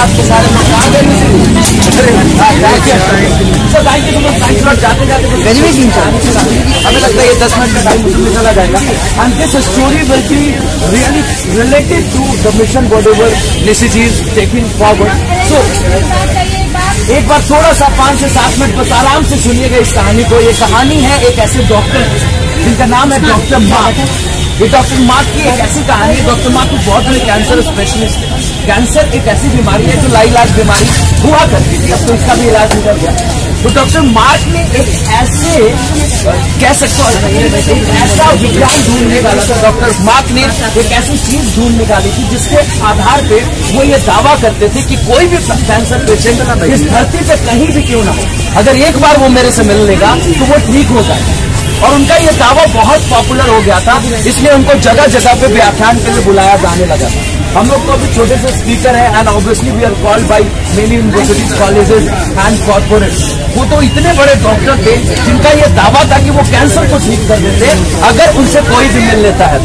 आपके सारे लोग आ गए। जाते जाते हमें लगता है ये 10 मिनट का टाइम उसमें चला जाएगा। And this story will be really related to the mission whatever निशिजी इज टेकिंग फॉरवर्ड। सो एक बार थोड़ा सा 5 से 7 मिनट बस आराम से सुनिएगा इस कहानी को। ये कहानी है एक ऐसे डॉक्टर जिनका नाम है डॉक्टर मार्क। ये डॉक्टर मार्क की एक ऐसी कहानी है। डॉक्टर मार्क बहुत बड़े कैंसर स्पेशलिस्ट है। कैंसर एक ऐसी बीमारी है जो लाइलाज बीमारी हुआ करती थी, अब तो इसका भी इलाज निकल गया। तो डॉक्टर मार्क ने एक ऐसे कह सकते हो ऐसा विज्ञान ढूंढ निकाला था। डॉक्टर मार्क ने एक ऐसी चीज ढूंढ निकाली थी जिसके आधार पे वो ये दावा करते थे कि कोई भी कैंसर पेशेंट इस धरती पे कहीं भी क्यों ना हो, अगर एक बार वो मेरे से मिल लेगा तो वो ठीक हो जाएगा। और उनका ये दावा बहुत पॉपुलर हो गया था, इसलिए उनको जगह जगह पे व्याख्यान के लिए बुलाया जाने लगा था। हम लोग तो अभी छोटे से स्पीकर है and obviously we are called by many universities, colleges and corporates. वो तो इतने बड़े डॉक्टर थे जिनका ये दावा था कि वो कैंसर को ठीक कर देते अगर उनसे कोई भी मिल लेता है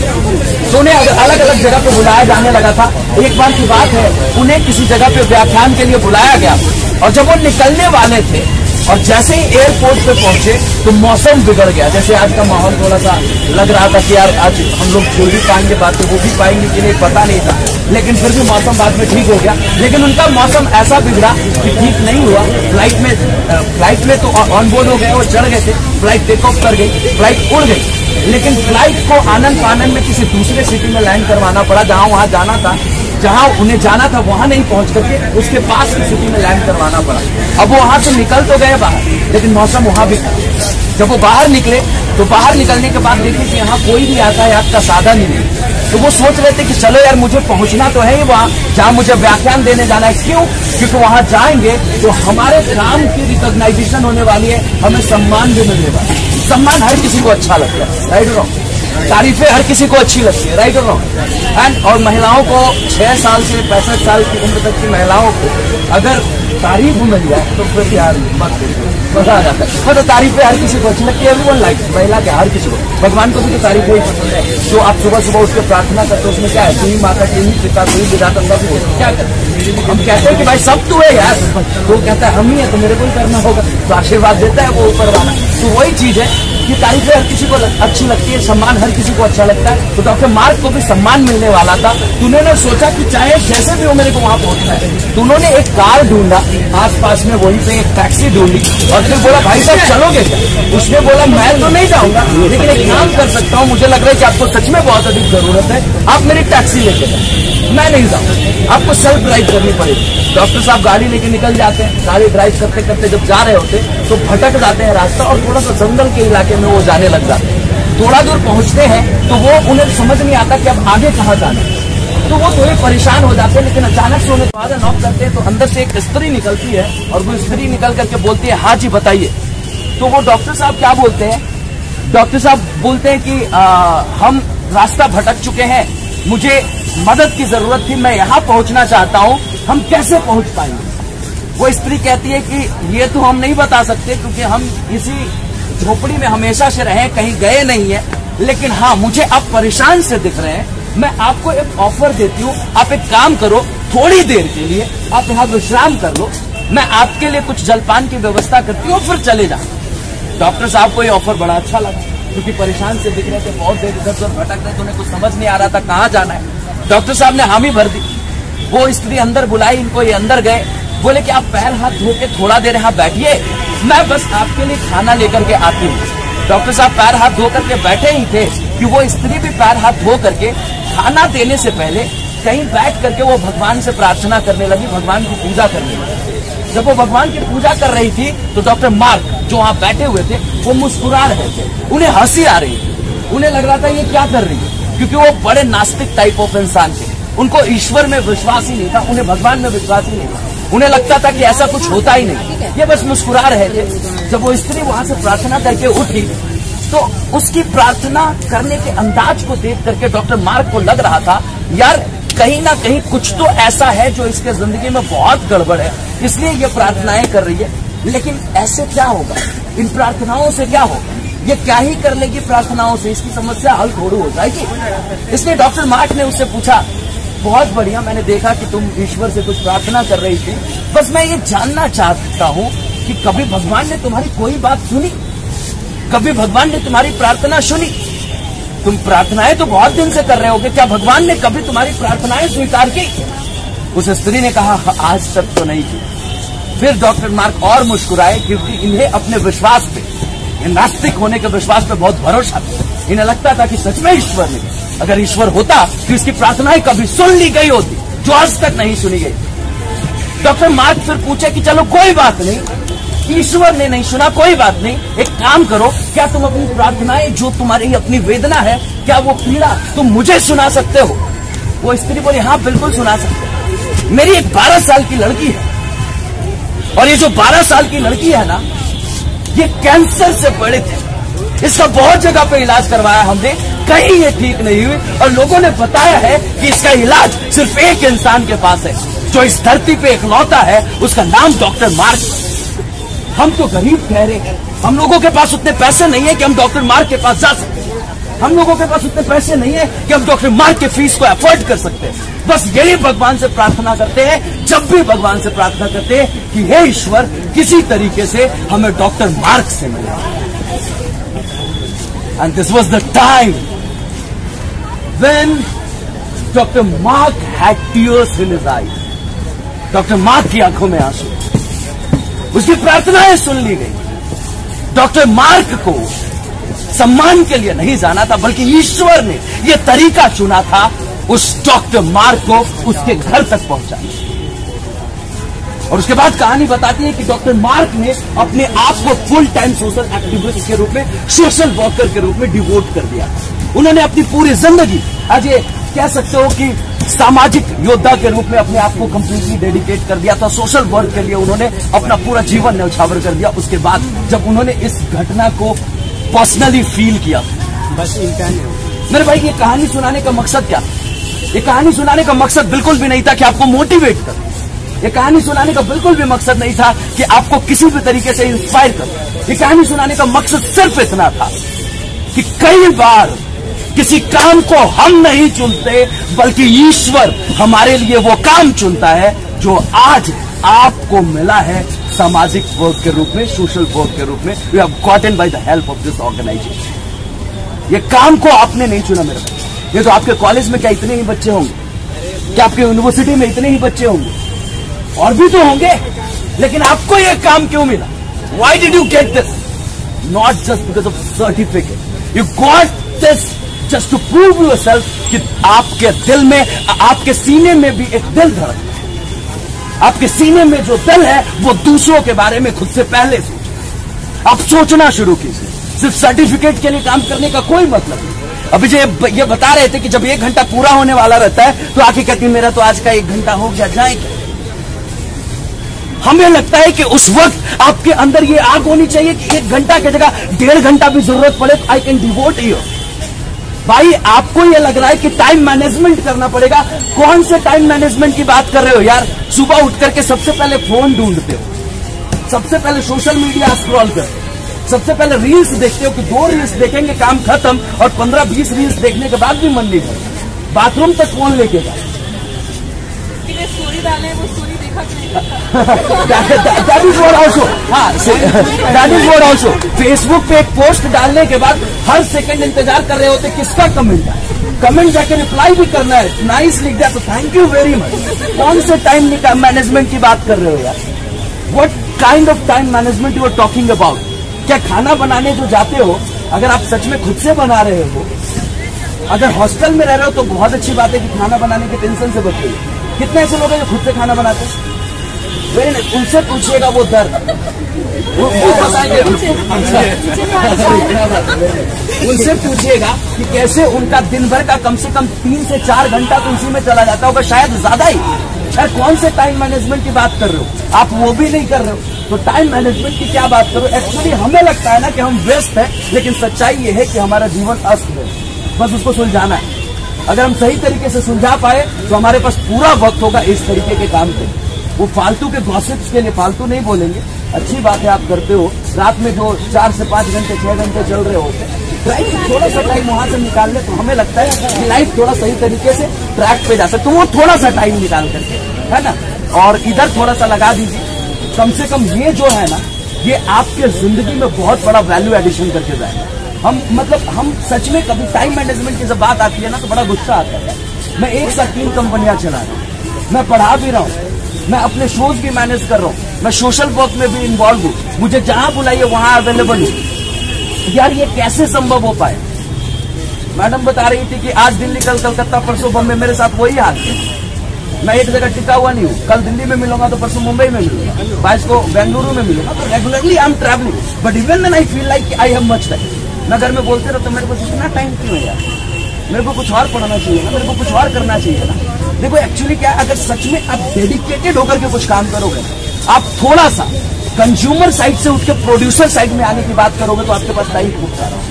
तो उन्हें अलग अलग जगह पे बुलाया जाने लगा था। एक बार की बात है, उन्हें किसी जगह पे व्याख्यान के लिए बुलाया गया और जब वो निकलने वाले थे और जैसे ही एयरपोर्ट पे पहुंचे तो मौसम बिगड़ गया। जैसे आज का माहौल थोड़ा सा लग रहा था कि यार आज हम लोग जो भी पाएंगे बातें वो भी पाएंगे कि नहीं पता नहीं था, लेकिन फिर भी मौसम बाद में ठीक हो गया। लेकिन उनका मौसम ऐसा बिगड़ा कि ठीक नहीं हुआ। फ्लाइट में तो ऑन बोर्ड हो गए, वो चढ़ गए थे, फ्लाइट टेक ऑफ कर गई, फ्लाइट उड़ गई। लेकिन फ्लाइट को आनंद फानंद में किसी दूसरे सिटी में लैंड करवाना पड़ा, जहां वहां जाना था, जहां उन्हें जाना था वहां नहीं पहुंच करके उसके पास की सिटी में लैंड करवाना पड़ा। अब वो वहां से निकल तो गए बाहर, लेकिन मौसम वहां भी था। जब वो बाहर निकले तो बाहर निकलने के बाद देखे कि यहाँ कोई भी यातायात का साधन नहीं है। तो वो सोच रहे थे कि चलो यार मुझे पहुंचना तो है ही वहां जहां मुझे व्याख्यान देने जाना है। क्यों? क्योंकि वहां जाएंगे तो हमारे काम की रिकॉग्नाइजेशन होने वाली है, हमें सम्मान भी मिलने वाला है। सम्मान हर किसी को अच्छा लगता है, राइट और रॉन्ग? तारीफें हर किसी को अच्छी लगती है, राइट और रॉन्ग? एंड और महिलाओं को 6 साल से 65 साल की उम्र तक की महिलाओं को अगर तारीफ मिल जाए तो फिर यार मजा आ जाता है। तो तारीफें हर किसी को अच्छी लगती है, एवरीवन लाइक, महिला के हर किसी को। भगवान को भी तो तारीफ ही पसंद है। जो आप सुबह सुबह उठ के प्रार्थना करते हो उसमें क्या है? तू ही माता, तू ही पिता, तू ही विधाता, सब क्या करते? हम कहते हैं कि भाई सब तू है यार, वो कहता है हम ही है तो मेरे को ही करना होगा, तो आशीर्वाद देता है वो ऊपर वाला। तो वही चीज है कि तारीफें हर किसी को अच्छी लगती है, सम्मान हर किसी को अच्छा लगता है। तो डॉक्टर मार्क को भी सम्मान मिलने वाला था, तो उन्होंने सोचा कि चाहे जैसे भी हो मेरे को वहां पहुंचना है। तो उन्होंने एक कार ढूंढा आसपास में, वहीं पे एक टैक्सी ढूंढी और फिर बोला भाई साहब चलोगे क्या? उसने बोला मैं तो नहीं जाऊंगा, लेकिन एक काम कर सकता हूँ, मुझे लग रहा है कि आपको सच में बहुत अधिक जरूरत है, आप मेरी टैक्सी लेके जाओ। मैं नहीं जाऊंगा, आपको सेल्फ ड्राइव करनी पड़ेगी। डॉक्टर साहब गाड़ी लेके निकल जाते हैं। गाड़ी ड्राइव करते करते जब जा रहे होते तो भटक जाते हैं रास्ता और थोड़ा सा जंगल के इलाके में वो जाने लग जाते हैं। थोड़ा दूर पहुंचते हैं तो वो उन्हें समझ नहीं आता कि अब आगे कहाँ जाना है, तो वो थोड़े परेशान हो जाते हैं। लेकिन अचानक से उन्हें दरवाजा नॉक करते हैं तो अंदर से एक स्त्री निकलती है और वो स्त्री निकल करके बोलती है हाँ जी बताइए। तो वो डॉक्टर साहब क्या बोलते हैं? डॉक्टर साहब बोलते हैं कि हम रास्ता भटक चुके हैं, मुझे मदद की जरूरत थी, मैं यहाँ पहुंचना चाहता हूँ, हम कैसे पहुंच पाएंगे? वो स्त्री कहती है कि ये तो हम नहीं बता सकते क्योंकि हम इसी झोपड़ी में हमेशा से रहे, कहीं गए नहीं है, लेकिन हाँ मुझे आप परेशान से दिख रहे हैं, मैं आपको एक ऑफर देती हूँ, आप एक काम करो, थोड़ी देर के लिए आप यहाँ विश्राम कर लो, मैं आपके लिए कुछ जलपान की व्यवस्था करती हूँ, फिर चले जाओ। डॉक्टर साहब को ये ऑफर बड़ा अच्छा लगा क्योंकि परेशान से दिख रहे थे, बहुत देर इधर उधर भटक रहे थे, उन्हें कुछ समझ नहीं आ रहा था कहाँ जाना है। डॉक्टर साहब ने हामी भर दी। वो स्त्री अंदर बुलाई इनको, ये अंदर गए, बोले कि आप पैर हाथ धो के थोड़ा देर यहाँ बैठिए, मैं बस आपके लिए खाना लेकर के आती हूँ। डॉक्टर साहब पैर हाथ धो करके बैठे ही थे कि वो स्त्री भी पैर हाथ धो करके खाना देने से पहले कहीं बैठ करके वो भगवान से प्रार्थना करने लगी, भगवान की पूजा करने लगी। जब वो भगवान की पूजा कर रही थी तो डॉक्टर मार्क जो वहां बैठे हुए थे वो मुस्कुरा रहे थे, उन्हें हंसी आ रही थी, उन्हें लग रहा था ये क्या कर रही है, क्योंकि वो बड़े नास्तिक टाइप ऑफ इंसान थे, उनको ईश्वर में विश्वास ही नहीं था, उन्हें भगवान में विश्वास ही नहीं था, उन्हें लगता था कि ऐसा कुछ होता ही नहीं, ये बस मुस्कुरा रहे थे। जब वो स्त्री वहां से प्रार्थना करके उठी तो उसकी प्रार्थना करने के अंदाज को देख करके डॉक्टर मार्क को लग रहा था यार कहीं ना कहीं कुछ तो ऐसा है जो इसके जिंदगी में बहुत गड़बड़ है, इसलिए ये प्रार्थनाएं कर रही है। लेकिन ऐसे क्या होगा, इन प्रार्थनाओं से क्या होगा, ये क्या ही कर लेगी प्रार्थनाओं से, इसकी समस्या हल थोड़ी हो जाएगी। इसलिए डॉक्टर मार्क ने उससे पूछा, बहुत बढ़िया, मैंने देखा कि तुम ईश्वर से कुछ प्रार्थना कर रही थी। बस मैं ये जानना चाहता हूँ कि कभी भगवान ने तुम्हारी कोई बात सुनी? कभी भगवान ने तुम्हारी प्रार्थना सुनी? तुम प्रार्थनाएं तो बहुत दिन से कर रहे होगे, क्या भगवान ने कभी तुम्हारी प्रार्थनाएं स्वीकार की? उस स्त्री ने कहा, आज तक तो नहीं की। फिर डॉक्टर मार्क और मुस्कुराए, क्योंकि इन्हें अपने विश्वास पे, ये नास्तिक होने के विश्वास पे बहुत भरोसा था। इन्हें लगता था कि सच में ईश्वर नहीं, अगर ईश्वर होता तो इसकी प्रार्थनाएं कभी सुन ली गई होती, जो आज तक नहीं सुनी गई। डॉक्टर मार्क फिर पूछे कि चलो कोई बात नहीं, ईश्वर ने नहीं सुना, कोई बात नहीं, एक काम करो, क्या तुम अपनी प्रार्थनाएं, जो तुम्हारी अपनी वेदना है, क्या वो पीड़ा तुम मुझे सुना सकते हो? वो स्त्री बोली, हाँ बिल्कुल सुना सकते हो। मेरी एक 12 साल की लड़की है, और ये जो 12 साल की लड़की है ना, ये कैंसर से पीड़ित है। इसका बहुत जगह पे इलाज करवाया हमने, कहीं ये ठीक नहीं हुई, और लोगों ने बताया है कि इसका इलाज सिर्फ एक इंसान के पास है, जो इस धरती पे इकलौता है, उसका नाम डॉक्टर मार्क। हम तो गरीब ठहरे, हम लोगों के पास उतने पैसे नहीं है कि हम डॉक्टर मार्क के पास जा सकते हैं। हम लोगों के पास उतने पैसे नहीं है कि हम डॉक्टर मार्क के फीस को अफोर्ड कर सकते हैं। बस यही भगवान से प्रार्थना करते हैं, जब भी भगवान से प्रार्थना करते हैं कि हे ईश्वर, किसी तरीके से हमें डॉक्टर मार्क से मिले। And this was the time when doctor mark had tears in his eyes. Doctor mark की आंखों में आंसू, उसकी प्रार्थनाएं सुन ली गई। डॉक्टर मार्क को सम्मान के लिए नहीं जाना था, बल्कि ईश्वर ने यह तरीका चुना था उस डॉक्टर मार्क को उसके घर तक पहुंचाने। और उसके बाद कहानी बताती है कि डॉक्टर मार्क ने अपने आप को फुल टाइम सोशल एक्टिविस्ट के रूप में, सोशल वर्कर के रूप में डिवोट कर दिया। उन्होंने अपनी पूरी जिंदगी, आज ये कह सकते हो कि सामाजिक योद्धा के रूप में अपने आप को कंप्लीटली डेडिकेट कर दिया था। सोशल वर्क के लिए उन्होंने अपना पूरा जीवन न्यौछावर कर दिया। उसके बाद जब उन्होंने इस घटना को पर्सनली फील किया, बस मेरे भाई, ये कहानी सुनाने का मकसद क्या? ये कहानी सुनाने का मकसद बिल्कुल भी नहीं था कि आपको मोटिवेट कर, ये कहानी सुनाने का बिल्कुल भी मकसद नहीं था कि आपको किसी भी तरीके से इंस्पायर कर। ये कहानी सुनाने का मकसद सिर्फ इतना था कि कई बार किसी काम को हम नहीं चुनते, बल्कि ईश्वर हमारे लिए वो काम चुनता है जो आज आपको मिला है सामाजिक वर्क के रूप में, सोशल वर्क के रूप में। You have gotten by the help of this organisation. ये काम को आपने नहीं चुना मेरे भाई। ये तो आपके कॉलेज में क्या इतने ही बच्चे होंगे? क्या आपके यूनिवर्सिटी में इतने ही बच्चे होंगे? और भी तो होंगे, लेकिन आपको ये काम क्यों मिला? Why did you get this? Not just because of certificate. You got this just to prove yourself कि आपके दिल में, आपके सीने में भी एक दिल धड़कता है। आपके सीने में जो दिल है वो दूसरों के बारे में खुद से पहले सोचे। आप सोचना शुरू कीजिए। सिर्फ सर्टिफिकेट के लिए काम करने का कोई मतलब नहीं। अभी जो ये बता रहे थे कि जब 1 घंटा पूरा होने वाला रहता है तो आके कहती मेरा तो आज का 1 घंटा हो गया, जाएगा। हमें लगता है कि उस वक्त आपके अंदर ये आग होनी चाहिए कि 1 घंटा की जगह 1.5 घंटा भी जरूरत पड़े तो आई कैन डिवोट यू। भाई, आपको ये लग रहा है कि टाइम मैनेजमेंट करना पड़ेगा। कौन से टाइम मैनेजमेंट की बात कर रहे हो यार? सुबह उठ करके सबसे पहले फोन ढूंढते हो, सबसे पहले सोशल मीडिया स्क्रॉल करते हो, सबसे पहले रील्स देखते हो कि 2 रील्स देखेंगे काम खत्म, और 15-20 रील्स देखने के बाद भी मन नहीं करता। बाथरूम तक फोन लेके जाए, स्टोरी डाले, वो स्टोरी देखा that is what also, that is what also। Facebook पे एक पोस्ट डालने के बाद हर सेकंड इंतजार कर रहे होते किसका कमेंट है। कमेंट जाके रिप्लाई भी करना है, नाइस लिख दिया तो थैंक यू वेरी मच। कौन से टाइम मैनेजमेंट की बात कर रहे हो यार? What kind of time management you are talking about? क्या खाना बनाने जो जाते हो, अगर आप सच में खुद से बना रहे हो, अगर हॉस्टल में रह रहे हो तो बहुत अच्छी बात है कि खाना बनाने की टेंशन से बच गई। कितने ऐसे लोग हैं जो खुद से खाना बनाते हैं? उनसे पूछिएगा वो दर्द, उनसे पूछिएगा कि कैसे उनका दिन भर का कम से कम 3 से 4 घंटा तो उसी में चला जाता होगा, शायद ज्यादा ही। यार कौन से टाइम मैनेजमेंट की बात कर रहे हो? आप वो भी नहीं कर रहे हो तो टाइम मैनेजमेंट की क्या बात करो? एक्चुअली हमें लगता है ना कि हम व्यस्त हैं, लेकिन सच्चाई ये है कि हमारा जीवन अस्त है, बस उसको सुलझाना है। अगर हम सही तरीके से सुलझा पाए तो हमारे पास पूरा वक्त होगा इस तरीके के काम पे। वो फालतू के गॉसिप्स के लिए फालतू नहीं बोलेंगे। अच्छी बात है आप करते हो, रात में जो 4 से 5 घंटे 6 घंटे चल रहे होते, थोड़ा सा टाइम वहां से निकाल ले तो हमें लगता है कि लाइफ थोड़ा सही तरीके से ट्रैक पे जा सकते। तो वो थोड़ा सा टाइम निकाल करके, है ना, और इधर थोड़ा सा लगा दीजिए। कम से कम ये जो है ना, ये आपके जिंदगी में बहुत बड़ा वैल्यू एडिशन करके जाएगा। हम सच में कभी टाइम मैनेजमेंट की जब बात आती है ना तो बड़ा गुस्सा आता है। मैं एक साथ 3 कंपनियां चला रहा हूँ, मैं पढ़ा भी रहा हूँ, मैं अपने शोज भी मैनेज कर रहा हूँ, मैं सोशल वर्क में भी इन्वॉल्व हूँ, मुझे जहां बुलाइए वहां अवेलेबल हूँ। यार ये कैसे संभव हो पाए? मैडम बता रही थी कि आज दिल्ली, कल कलकत्ता, परसों बम्बई, मेरे साथ वही हाल है। मैं एक जगह टिका हुआ नहीं हूँ। कल दिल्ली में मिलूंगा तो परसों मुंबई में मिलूंगा, 22 को बेंगलुरु में मिलूंगा। तो regularly I am travelling, but even then I feel like I have much time. मैं घर में बोलते रहो तो मेरे को इतना टाइम क्यों है यार? मेरे को कुछ और पढ़ना चाहिए ना, मेरे को कुछ और करना चाहिए ना। देखो एक्चुअली क्या, अगर सच में आप डेडिकेटेड होकर के कुछ काम करोगे, आप थोड़ा सा कंज्यूमर साइड से उठ के प्रोड्यूसर साइड में आने की बात करोगे तो आपके पास टाइम खूब सारा है।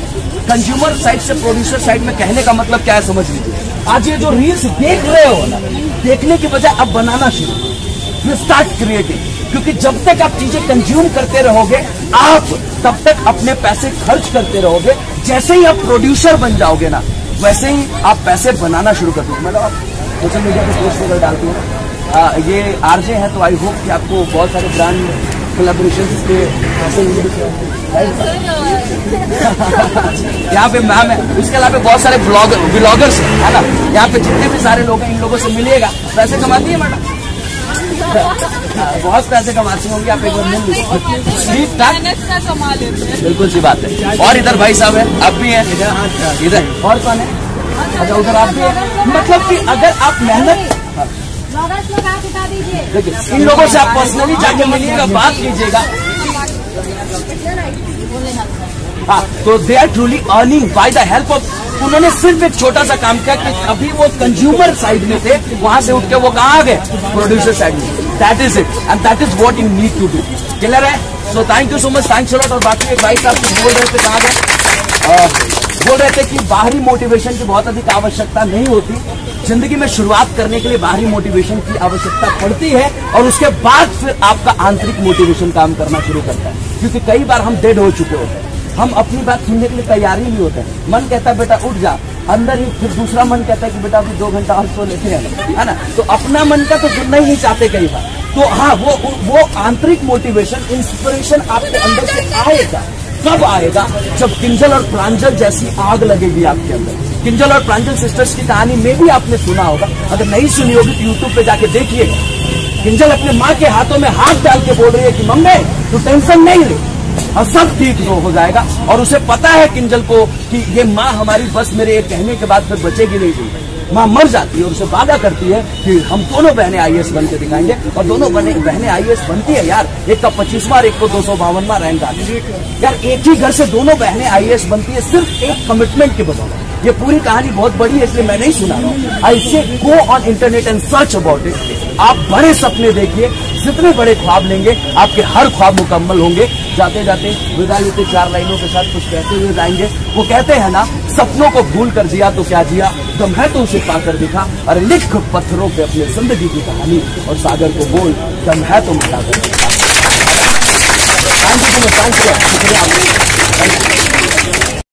कंज्यूमर साइड से प्रोड्यूसर साइड में कहने का मतलब क्या है समझ लीजिए। आज ये जो रील्स देख रहे हो ना, देखने की बजाय आप बनाना शुरू, स्टार्ट क्रिएटिंग। क्योंकि जब तक आप चीजें कंज्यूम करते रहोगे, आप तब तक अपने पैसे खर्च करते रहोगे। जैसे ही आप प्रोड्यूसर बन जाओगे ना, वैसे ही आप पैसे बनाना शुरू कर दोगे। मतलब आप सोशल मीडिया पे पोस्ट वगैरह डालते हो, ये आरजे है तो आई होप कि आपको बहुत सारे ब्रांड कोलैबोरेशन के यहाँ पे मैम है, उसके अलावा बहुत सारे ब्लॉगर्स है ना, यहाँ पे जितने भी सारे लोग हैं, इन लोगों से मिलिएगा। पैसे कमाती है मैडम, बहुत पैसे कमाती होंगी, आप एक बार मिल लीजिए। बिल्कुल सी बात है। और इधर भाई साहब है, आप भी हैं इधर, और कौन है? अच्छा उधर आप भी हैं। मतलब कि अगर आप मेहनत, देखिए इन लोगों से आप पर्सनली जाके मिलिएगा, बात कीजिएगा। हाँ, तो they are truly earning by the help of, उन्होंने सिर्फ एक छोटा सा काम किया कि अभी वो कंज्यूमर साइड में थे, वहां से उठ के वो कहाँ आ गए? प्रोड्यूसर साइड में। That is it and that is what you need to do. Clear है? So thank you so much, thanks a lot. और बाकी एक भाई साहब बोल रहे थे, कहाँ गए? बोल रहे थे कि बाहरी मोटिवेशन की बहुत अधिक आवश्यकता नहीं होती, जिंदगी में शुरुआत करने के लिए बाहरी मोटिवेशन की आवश्यकता पड़ती है, और उसके बाद फिर आपका आंतरिक मोटिवेशन काम करना शुरू करता है। क्योंकि कई बार हम डेड हो चुके होते हैं, हम अपनी बात सुनने के लिए तैयार ही नहीं होते हैं। मन कहता है बेटा उठ जा, अंदर ही फिर दूसरा मन कहता है कि बेटा अभी 2 घंटा और सो लेते हैं, है ना। तो अपना मन का तो सुनना ही नहीं चाहते कई बार। तो हाँ, वो आंतरिक मोटिवेशन, इंस्पिरेशन आपके अंदर से आएगा। कब आएगा? जब किंजल और प्रांजल जैसी आग लगेगी आपके अंदर। किंजल और प्रांजल सिस्टर्स की कहानी में भी आपने सुना होगा, अगर नहीं सुनी होगी तो यूट्यूब पे जाके देखिएगा। किंजल अपने माँ के हाथों में हाथ डाल के बोल रही है कि मम्मी तू टेंशन नहीं ले, और सब ठीक हो जाएगा। और उसे पता है किंजल को कि ये माँ हमारी बस मेरे एक कहने के बाद फिर बचेगी नहीं। माँ मर जाती है और उसे वादा करती है कि हम दोनों बहनें आईएएस बन के दिखाएंगे, और दोनों बहनें आईएएस बनती है यार। एक का 25वां और एक को 252वां रैंक आता है यार। एक ही घर से दोनों बहनें आईएएस बनती है सिर्फ एक कमिटमेंट के बदौलत। ये पूरी कहानी बहुत बड़ी है इसलिए मैं नहीं सुना रहा हूँ। आई से go on internet and search about it. आप बड़े सपने देखिए, जितने बड़े ख्वाब लेंगे आपके हर ख्वाब मुकम्मल होंगे। जाते जाते विदा लेते 4 लाइनों के साथ कुछ कहते हुए जाएंगे। वो कहते हैं ना, सपनों को भूल कर जिया तो क्या जिया, दम है तो उसे पाकर दिखा, और लिख पत्थरों पे अपने जिंदगी की कहानी, और सागर को बोल दम है तो मिटा कर दिखा। थैंक यू, शुक्रिया।